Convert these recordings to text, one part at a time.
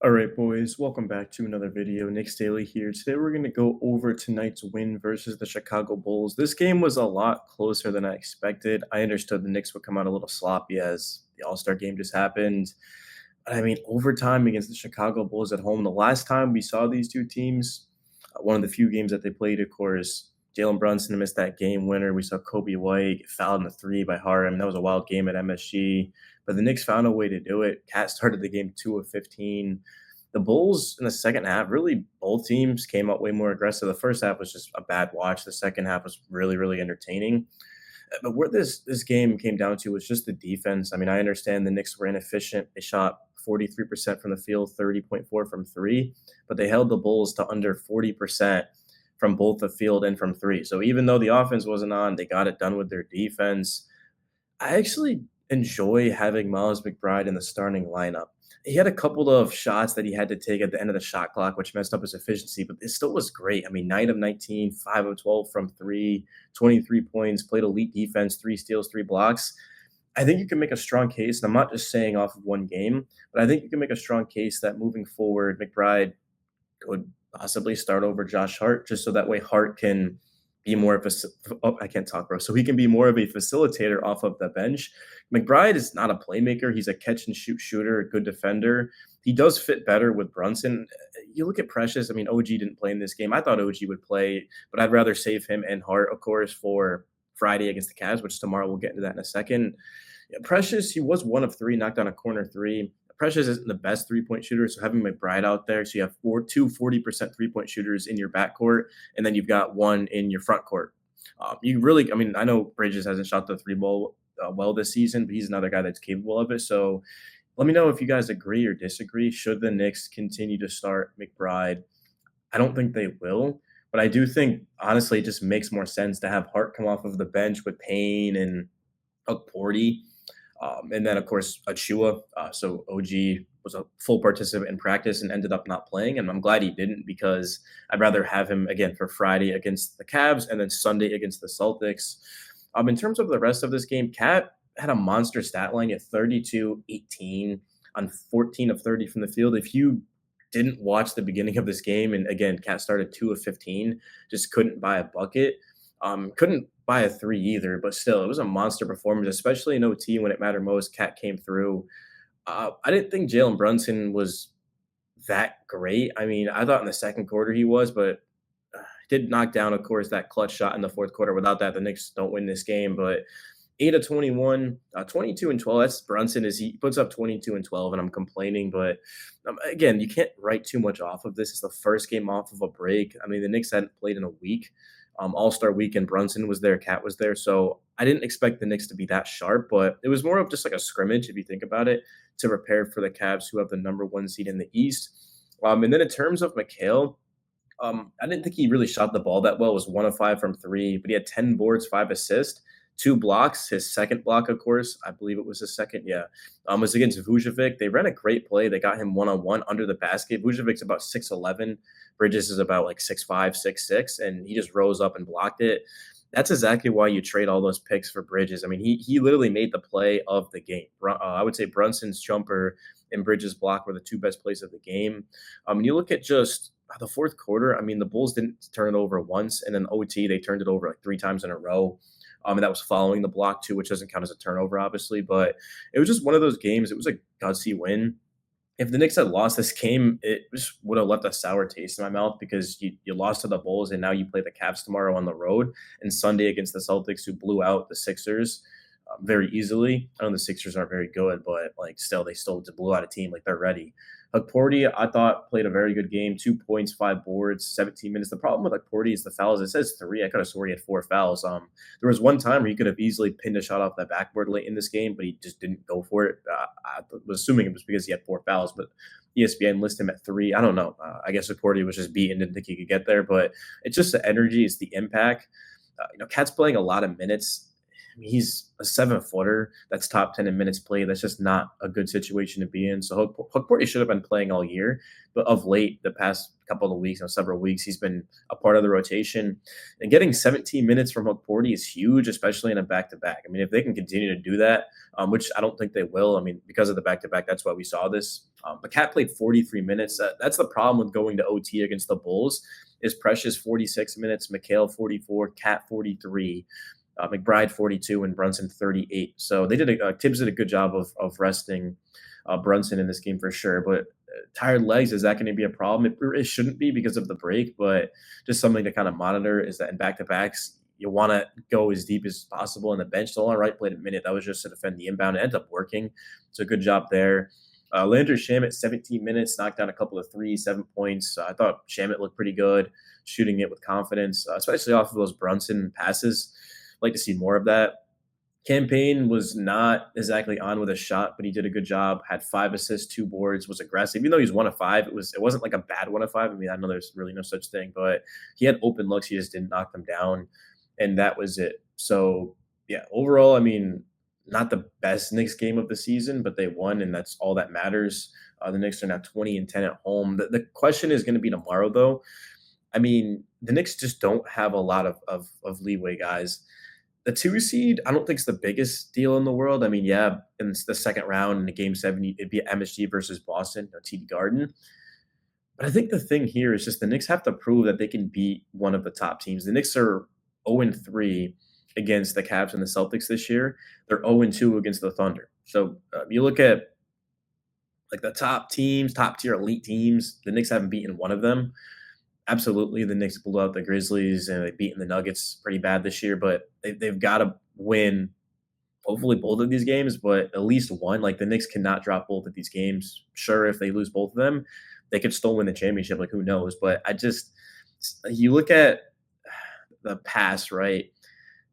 All right, boys, welcome back to another video. Knicks Daily here. Today we're going to go over tonight's win versus the Chicago Bulls. This game was a lot closer than I expected. I understood the Knicks would come out a little sloppy as the All-Star game just happened. But I mean, overtime against the Chicago Bulls at home, the last time we saw these two teams, one of the few games that they played, of course, Jalen Brunson missed that game winner. We saw Kobe White get fouled in the three by Harden. That was a wild game at MSG. But the Knicks found a way to do it. Cat started the game 2 of 15. The Bulls in the second half, really both teams came out way more aggressive. The first half was just a bad watch. The second half was really, really entertaining. But where this game came down to was just the defense. I mean, I understand the Knicks were inefficient. They shot 43% from the field, 30.4 from three, but they held the Bulls to under 40% from both the field and from three. So even though the offense wasn't on, they got it done with their defense. I actually enjoy having Miles McBride in the starting lineup. He had a couple of shots that he had to take at the end of the shot clock, which messed up his efficiency, but it still was great. I mean, 9 of 19, 5 of 12 from three, 23 points, played elite defense, 3 steals, 3 blocks. I think you can make a strong case, and I'm not just saying off of one game, but I think you can make a strong case that moving forward, McBride would possibly start over Josh Hart, just so that way Hart can be more of a I can't talk, bro. So he can be more of a facilitator off of the bench. McBride is not a playmaker. He's a catch and shoot shooter, a good defender. He does fit better with Brunson. You look at Precious. I mean, OG didn't play in this game. I thought OG would play, but I'd rather save him and Hart, of course, for Friday against the Cavs, which tomorrow we'll get into that in a second. Yeah, Precious, he was 1 of 3, knocked down a corner three. Precious isn't the best three-point shooter, so having McBride out there, so you have two 40% three-point shooters in your backcourt, and then you've got one in your front court. You really, I mean, I know Bridges hasn't shot the three ball well this season, but he's another guy that's capable of it. So let me know if you guys agree or disagree. Should the Knicks continue to start McBride? I don't think they will, but I do think, honestly, it just makes more sense to have Hart come off of the bench with Payne and Porty. And then, of course, Achua. So OG was a full participant in practice and ended up not playing. And I'm glad he didn't because I'd rather have him again for Friday against the Cavs and then Sunday against the Celtics. In terms of the rest of this game, Cat had a monster stat line at 32, 18 on 14 of 30 from the field. If you didn't watch the beginning of this game, and again, Cat started 2 of 15, just couldn't buy a bucket. Couldn't buy a three either, but still, it was a monster performance, especially in OT when it mattered most. Cat came through. I didn't think Jalen Brunson was that great. I mean, I thought in the second quarter he was, but did knock down, of course, that clutch shot in the fourth quarter. Without that, the Knicks don't win this game. But 8 of 21, 22 and 12. That's Brunson as he puts up 22 and 12, and I'm complaining. But again, you can't write too much off of this. It's the first game off of a break. I mean, the Knicks hadn't played in a week. All-Star weekend, Brunson was there, Cat was there. So I didn't expect the Knicks to be that sharp, but it was more of just like a scrimmage, if you think about it, to prepare for the Cavs, who have the number one seed in the East. And then in terms of McHale, I didn't think he really shot the ball that well. It was 1 of 5 from three, but he had 10 boards, 5 assists, 2 blocks. His second block, of course, I believe it was his second. Yeah, was against Vucevic. They ran a great play. They got him one-on-one under the basket. Vucevic's about 6'11". Bridges is about like 6'5", 6'6", and he just rose up and blocked it. That's exactly why you trade all those picks for Bridges. I mean, he literally made the play of the game. I would say Brunson's jumper and Bridges' block were the two best plays of the game. You look at just the fourth quarter. I mean, the Bulls didn't turn it over once, and then OT they turned it over like 3 times in a row. And that was following the block too, which doesn't count as a turnover, obviously. But it was just one of those games. It was a gutsy win. If the Knicks had lost this game, it just would have left a sour taste in my mouth because you lost to the Bulls and now you play the Cavs tomorrow on the road and Sunday against the Celtics, who blew out the Sixers very easily. I know the Sixers aren't very good, but like still, they still blew out a team like they're ready. Porty, I thought, played a very good game. 2 points, 5 boards, 17 minutes. The problem with Porty is the fouls. It says 3. I could have swore he had 4 fouls. There was one time where he could have easily pinned a shot off that backboard late in this game, but he just didn't go for it. I was assuming it was because he had 4 fouls, but ESPN listed him at 3. I don't know. I guess Porty was just beaten, didn't think he could get there, but it's just the energy, it's the impact. Cat's playing a lot of minutes. mean, he's a 7-footer that's top 10 in minutes played. That's just not a good situation to be in. So Hookporty should have been playing all year, but of late, the past couple of weeks, several weeks, he's been a part of the rotation. And getting 17 minutes from Hookporty is huge, especially in a back-to-back. I mean, if they can continue to do that, which I don't think they will. I mean, because of the back-to-back, that's why we saw this. But Cat played 43 minutes. That's the problem with going to OT against the Bulls. Is Precious 46 minutes, McHale 44, Cat 43, McBride 42, and Brunson 38. So they did Tibbs did a good job of resting Brunson in this game for sure. But tired legs, is that going to be a problem? It shouldn't be because of the break, but just something to kind of monitor is that in back to backs, you want to go as deep as possible. And the bench, the only right played a minute. That was just to defend the inbound. It ended up working. So good job there. Landry Shamet, 17 minutes, knocked down a couple of threes, 7 points. I thought Shamet looked pretty good, shooting it with confidence, especially off of those Brunson passes. Like to see more of that. Campaign was not exactly on with a shot, but he did a good job. Had 5 assists, 2 boards, was aggressive. Even though he's 1 of 5, it wasn't like a bad 1 of 5. I mean, I know there's really no such thing, but he had open looks. He just didn't knock them down, and that was it. So yeah, overall, I mean, not the best Knicks game of the season, but they won, and that's all that matters. The Knicks are now 20-10 at home. The question is going to be tomorrow, though. I mean, the Knicks just don't have a lot of leeway, guys. The 2 seed, I don't think it's the biggest deal in the world. I mean, yeah, in the second round in the game 7, it'd be MSG versus Boston, TD Garden. But I think the thing here is just the Knicks have to prove that they can beat one of the top teams. The Knicks are 0-3 against the Cavs and the Celtics this year. They're 0-2 against the Thunder. So you look at like the top teams, top tier elite teams, the Knicks haven't beaten one of them. Absolutely, the Knicks blew out the Grizzlies and they've beaten the Nuggets pretty bad this year, but they've got to win hopefully both of these games, but at least one. Like the Knicks cannot drop both of these games. Sure, if they lose both of them, they could still win the championship. Like who knows? But you look at the past, right?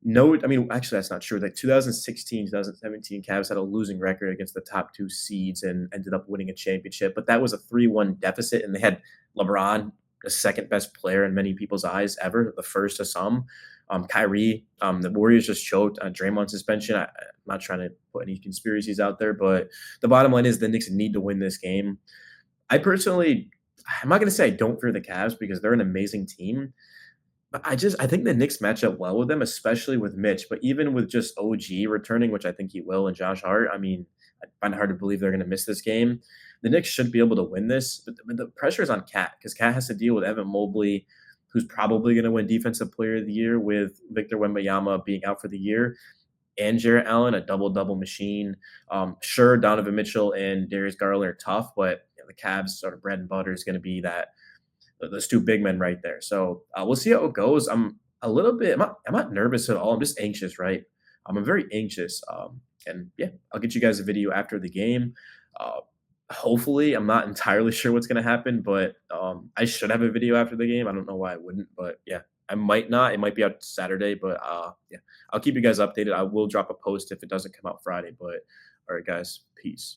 No, I mean, actually, that's not true. Like 2016, 2017, Cavs had a losing record against the top 2 seeds and ended up winning a championship. But that was a 3-1 deficit, and they had LeBron, the second best player in many people's eyes ever, the first to some. Kyrie, the Warriors just choked on Draymond suspension. I'm not trying to put any conspiracies out there, but the bottom line is the Knicks need to win this game. I personally, I'm not going to say I don't fear the Cavs because they're an amazing team. But I think the Knicks match up well with them, especially with Mitch. But even with just OG returning, which I think he will, and Josh Hart, I mean, I find it hard to believe they're going to miss this game. The Knicks should be able to win this, but the pressure is on Cat because Cat has to deal with Evan Mobley, who's probably going to win Defensive Player of the Year with Victor Wembanyama being out for the year, and Jarrett Allen, a double-double machine. Sure, Donovan Mitchell and Darius Garland are tough, but the Cavs sort of bread and butter is going to be those 2 big men right there. So we'll see how it goes. I'm a little bit. I'm not nervous at all. I'm just anxious, right? I'm very anxious. And yeah, I'll get you guys a video after the game. Uh, Hopefully, I'm not entirely sure what's going to happen, but I should have a video after the game. I don't know why I wouldn't, but yeah, I might not. It might be out Saturday, but yeah, I'll keep you guys updated. I will drop a post if it doesn't come out Friday. But all right, guys, peace.